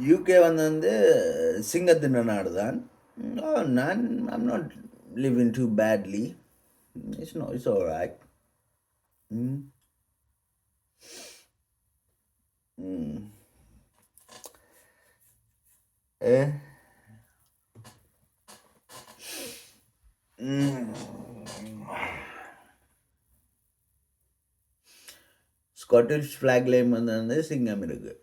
UK வந்து சிங்கத்தின் நாடு தான். நான் I'm not living too badly. It's alright. Hmm hmm A Scottish ஃப்ளாக்லேயும் வந்து சிங்கம் இருக்குது.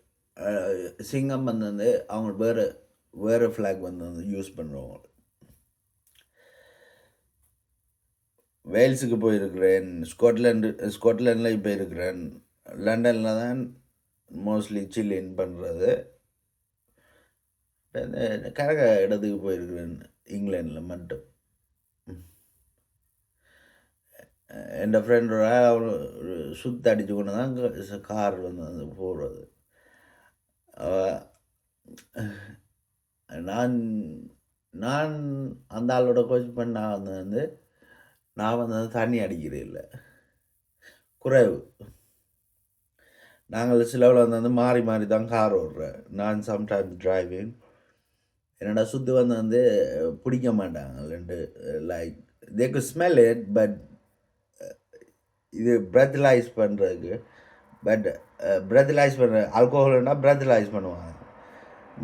சிங்கம் வந்து அவங்க வேறு வேறு ஃப்ளாக் வந்து யூஸ் பண்ணுறவங்க. வேல்ஸுக்கு போயிருக்கிறேன், ஸ்காட்லாண்டில் இப்போ இருக்கிறேன், லண்டனில் தான் மோஸ்ட்லி சில்லின் பண்ணுறது. கரக இடத்துக்கு போயிருக்கிறேன் இங்கிலாண்டில் மட்டும். என் ஃப்ரெண்டோட சுற்றி அடித்து கொண்டு தான் கார் வந்து போடுறது. நான் நான் அந்த ஆளோட கோச் பண்ண வந்து நான் வந்து தண்ணி அடிக்கிறேன் இல்லை, குறைவு. நாங்கள் சிலவில் வந்து மாறி மாறி தான் கார் ஓடுறேன். நான் சம்டைம்ஸ் டிரைவிங். என்னோட சுத்து வந்து பிடிக்க மாட்டாங்க ரெண்டு. Like they good smell it, but இது பிரத்லைஸ் பண்ணுறதுக்கு. பட் பிரத்லைஸ் பண்ணுற ஆல்கோஹோல்னா பிரத்லைஸ் பண்ணுவாங்க.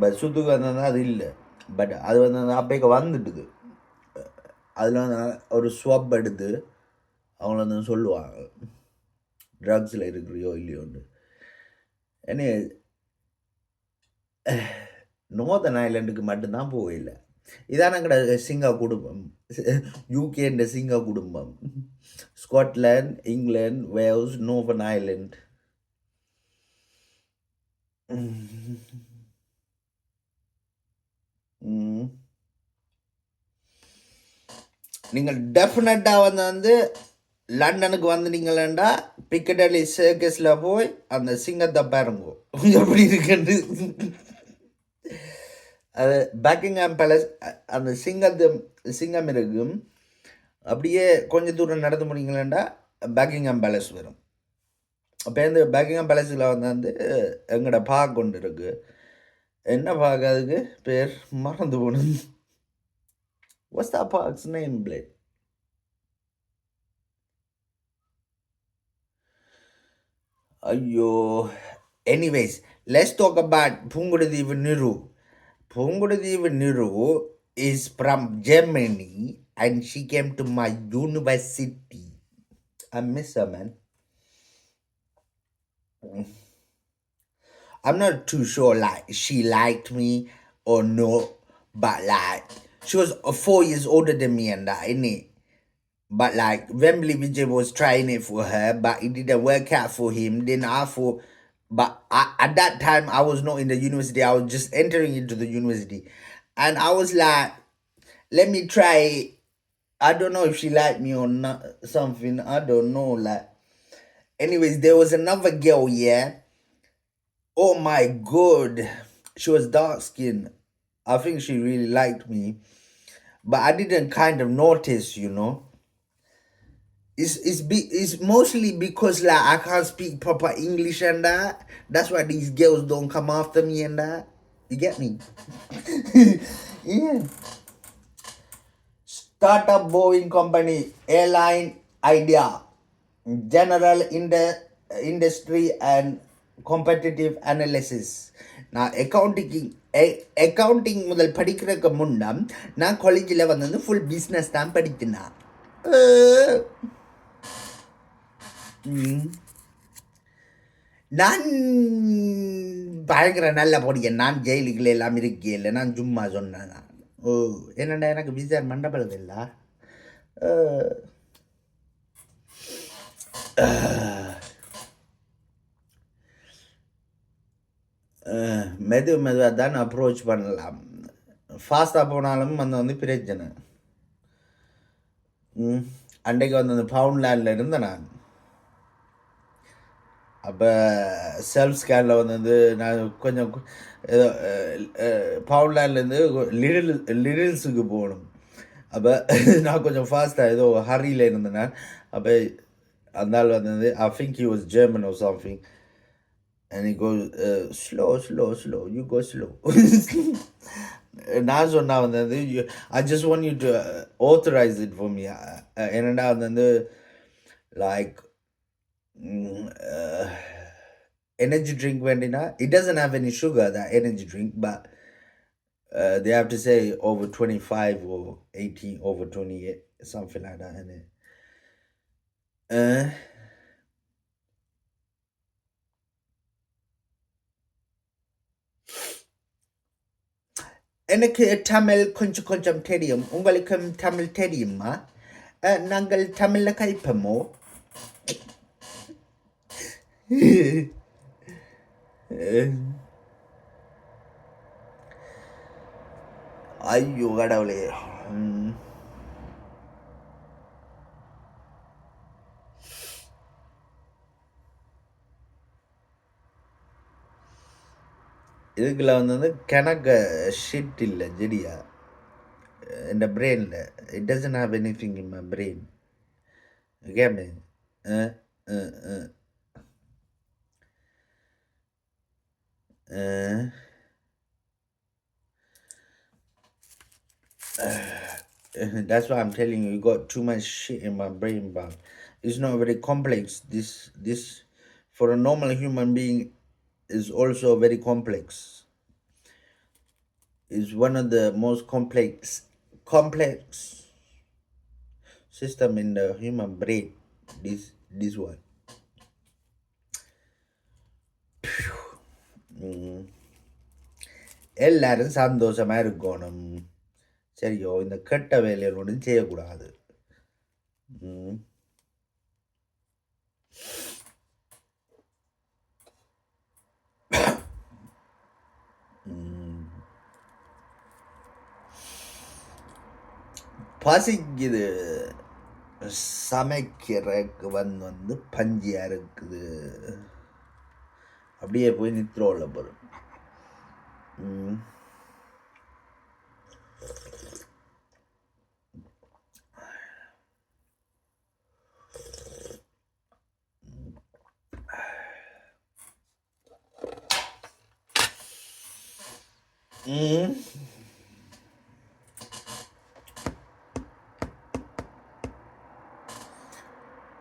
பட் சுத்துக்கு வந்து அது இல்லை. பட் அது வந்து அப்போக்கு வந்துட்டுது. அதில் வந்து ஒரு ஸ்வப் எடுத்து அவங்கள வந்து சொல்லுவாங்க ட்ரக்ஸில் இருக்கிறியோ இல்லையோன்னு. என்ன நோர்தன் ஐலண்டுக்கு மட்டும்தான் போகல. இதான எங்கட சிங்கா குடும்பம், யூகேன்ற சிங்கா குடும்பம். Scotland, England, Wales, Northern Island. நீங்கள் டெஃபினட்டாக வந்து லண்டனுக்கு வந்துட்டீங்களா பிக்கடலி சர்க்கஸில் போய் அந்த சிங்கத்தை பாருங்க எப்படி இருக்குன்னு. அது பக்கிங்ஹாம் பேலஸ், அந்த சிங்கம் இருக்கும். அப்படியே கொஞ்சம் தூரம் நடந்து போனீங்களா பக்கிங்ஹாம் பேலஸ் வரும். அப்போ இந்த பக்கிங்ஹாம் பேலஸில் வந்து எங்களோட பார்க் கொண்டு இருக்கு. என்ன பார்க் அதுக்கு பேர் மறந்து போகணும். What's that park's name, Blake? Ayyo. Anyways, let's talk about Pungurudivu Niru. Pungurudivu Niru is from Germany and she came to my university. I miss her, man. I'm not too sure like she liked me or no, but like she was 4 years older than me and that, innit? But like Wembley Vijay was trying it for her, but it didn't work out for him. Then I thought, but at that time I was not in the university. I was just entering into the university, and I was like, let me try it. I don't know if she liked me or not, something. I don't know. Like, anyways, there was another girl. Yeah. Oh my god, she was dark skinned. I think she really liked me, but I didn't kind of notice, you know. It's mostly because like I can't speak proper English and that. That's why these girls don't come after me and that. You get me? Yeah. Startup Boeing company, airline idea, general industry and competitive analysis. நான் accounting முதல் படிக்கிறதுக்கு முன்னம் நான் காலேஜில் வந்து full business தான் படித்தேன். நான் பயங்கர நல்ல பொடியன். நான் ஜெயிலுக்குள்ள எல்லாம் இருக்கே, நான் சும்மா சொன்னேன். ஓ என்னடா எனக்கு விசார் மண்டபம் இல்லை. மெதுவாக தான் அப்ரோச் பண்ணலாம். ஃபாஸ்ட்டாக போனாலும் வந்து பிரச்சனை. அன்றைக்கு வந்து அந்த பவுண்ட்லேண்டில் இருந்தேன் நான். அப்போ செல்ஃப் ஸ்கேனில் வந்து நான் கொஞ்சம் ஏதோ பவுண்ட்லேண்ட்லேருந்து லிடில்ஸுக்கு போகணும். அப்போ நான் கொஞ்சம் ஃபாஸ்ட்டாக ஏதோ ஹரியில் இருந்தேன். அப்போ அந்த ஆள் வந்து I think he was German or something. And he goes, slow, slow, slow. You go slow. நான் சொன்னா வந்து I just want you to authorize it for me. என்னடா வந்து like energy drink வேண்டினா it doesn't have any sugar, that energy drink, but they have to say over 25 or 18, over 28, something like that. And எனக்கு தமிழ் கொஞ்சம் கொஞ்சம் தெரியும். உங்களுக்கும் தமிழ் தெரியுமா? நாங்கள் தமிழ்ல கழிப்போமோ? ஐயோ கடவுளே. இதுக்குள்ள வந்து கணக்க ஷிட் இல்லை ஜெடியா இந்த பிரெயினில். It doesn't have anything in my brain. கேமே that's why I'm telling you, you got too much shit in my brain, bro. It's not very complex. This for a normal human being is also very complex. It's one of the most complex system in the human brain. This one. எல்லாரும் சந்தோஷமா இருக்கணும். சரியோ, இந்த கெட்ட வேலைகள் ஒன்றும் செய்யக்கூடாது. பசிக்குது, சமைக்கிறதுக்கு வந்து பஞ்சியா இருக்குது. அப்படியே போய் நித்ரோல போறோம்.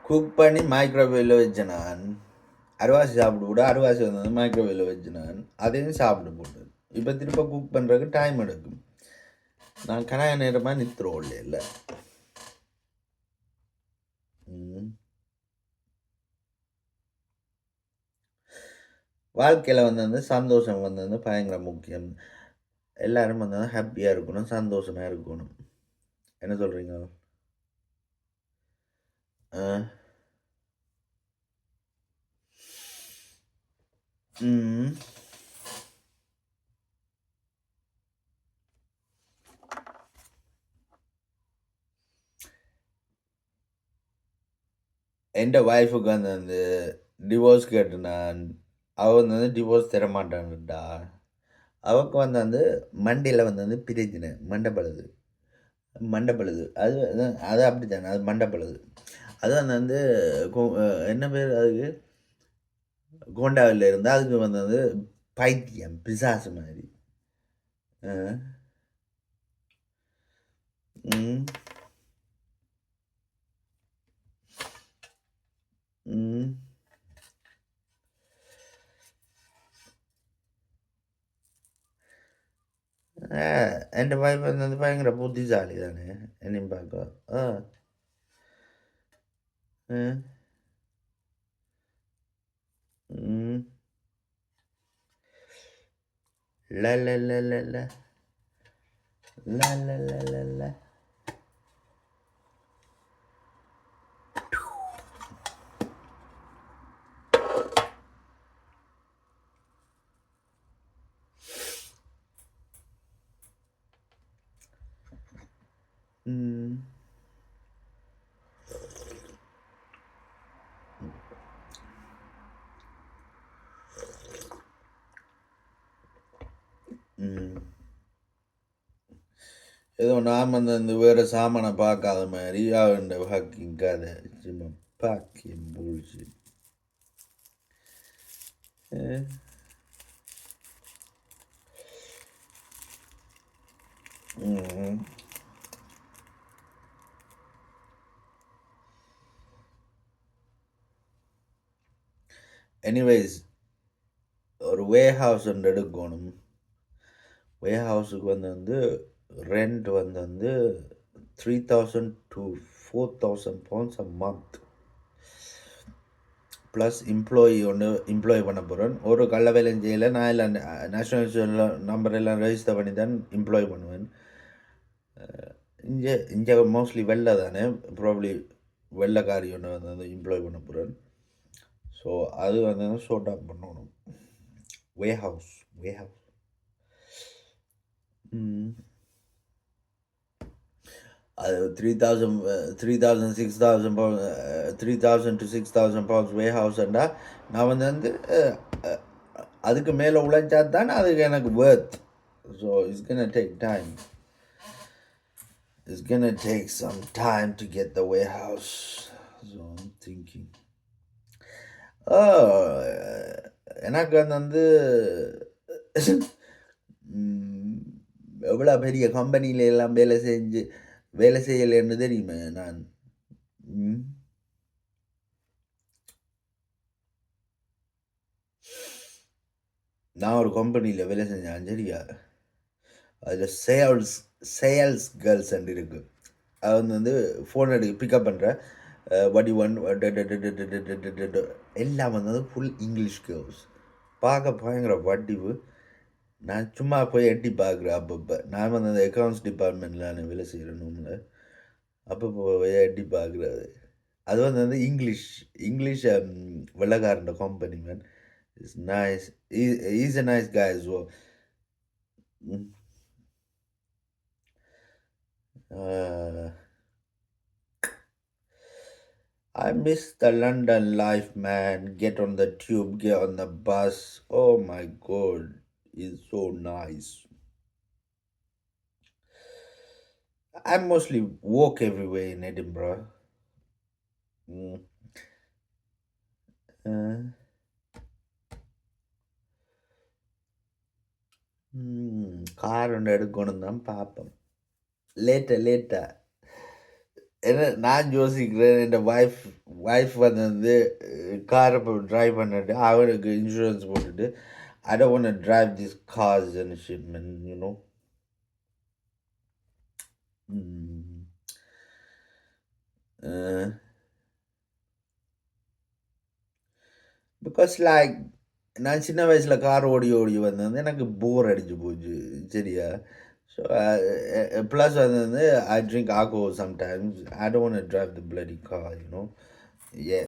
குக் பண்ணி மைக்ரோவேவில் வச்சேன் நான். அருவாசி சாப்பிட்டு கூட, அருவாசி வந்தது மைக்ரோவேவில் வச்சு நான் அதையும் சாப்பிட்டு போட்டேன். இப்போ திரும்ப குக் பண்ணுறதுக்கு டைம் எடுக்கும். நான் கனாய நேரமாக நிற்கிறோம் இல்லை. வாழ்க்கையில் வந்து சந்தோஷம் வந்து பயங்கர முக்கியம். எல்லாரும் வந்து ஹாப்பியாக இருக்கணும், சந்தோஷமாக இருக்கணும். என்ன சொல்கிறீங்க? என் ஒய்ஃபுக்கு வந்து டிவோர்ஸ் கேட்டு நான். அவள் வந்து டிவோர்ஸ் தர மாட்டான்டா. அவருக்கு வந்து மண்டையில் வந்து பிரச்சனை, மண்டைப்படுது. அது அது அப்படி தானே, அது மண்டைப்படுது. அது வந்து என்ன பேர் அதுக்கு, கோண்டாவில் இருந்தால் அதுக்கு வந்து பைத்தியம், பிசாசு மாதிரி. എൻ്റെ വൈഫ് എന്നത് ഭയങ്കര ബുദ്ധിശാലിയാണ് എന്നെയും பார்க்க. La la la la la la la la la la. ஏதோ நாம் வந்து வேறு சாமானை பார்க்காத மாதிரி அவன் ஹக்கிங் கதை சும்மா பாக்கியம் போல்ச்சு. Mm. Anyways, ஒரு வேர்ஹவுஸ் ஒன்று எடுக்கணும். வேர்ஹவுஸுக்கு வந்து ரெண்ட் வந்து 3,000 to 4,000 pounds a month. Plus employ பண்ண போகிறேன். ஒரு கள்ள வேலையும் செய்யலை. நான் எல்லாம் நேஷ்னல் இன்சூரன்ஸ் நம்பர் எல்லாம் ரெஜிஸ்டர் பண்ணி தான் எம்ப்ளாய் பண்ணுவேன். இங்கே மோஸ்ட்லி வெள்ளை தானே, ப்ராப்ளி வெள்ளைக்காரி ஒன்று வந்து எம்ப்ளாய் பண்ண போகிறேன். ஸோ அது வந்து ஷோர்ட் அப் பண்ணணும். வேர்ஹவுஸ் அது 3,000 6,000 pounds 3,000 to 6,000 pounds வேர்ஹவுஸ்ண்டா நான் வந்து அதுக்கு மேலே உழைச்சா தான் அதுக்கு எனக்கு worth. So it's gonna take time. It's gonna take some time to get the warehouse. So I'm thinking. எனக்கு வந்து எவ்வளோ பெரிய கம்பெனியில எல்லாம் வேலை செய்யலைன்னு தெரியுமே நான். நான் ஒரு கம்பெனியில் வேலை செஞ்சேன் சரியா. அதில் சேல்ஸ் கேர்ள்ஸ் இருக்கு. அது வந்து ஃபோன் பிக்கப் பண்ணுறேன். வடி ஒன் எல்லாம் வந்து ஃபுல் இங்கிலீஷ் கேர்ள்ஸ். பார்க்க பயங்கர வடிவு. நான் சும்மா போய் எட்டி பார்க்குறேன். அப்பப்போ நான் வந்து அந்த அக்கௌண்ட்ஸ் டிபார்ட்மெண்ட்டில் நான் வேலை செய்கிறேன் ரூமில். அப்பப்போ போய் எட்டி பார்க்குறது. அது வந்து இங்கிலீஷ் வெள்ளக்காரன் company man. It's nice. Is a nice guy as well. I miss the London life, man. Get on the tube, get on the bus. Oh my god, it's so nice. I mostly walk everywhere in Edinburgh. Car ஒன்று எடுக்கணும் தான் பார்ப்போம். லேட்டா ஏன்னா நான் யோசிக்கிறேன். என் wife வந்து காரை ட்ரைவ் பண்ணிட்டு அவனுக்கு இன்சூரன்ஸ் போட்டுட்டு I don't want to drive these cars and shit, man, you know. Because like நான் சின்ன வயசில் கார் ஓடி வந்து எனக்கு போர் அடிச்சு போச்சு சரியா. ஸோ ப்ளஸ் வந்து I drink alcohol sometimes. I don't want to drive the bloody car, you know. Yeah.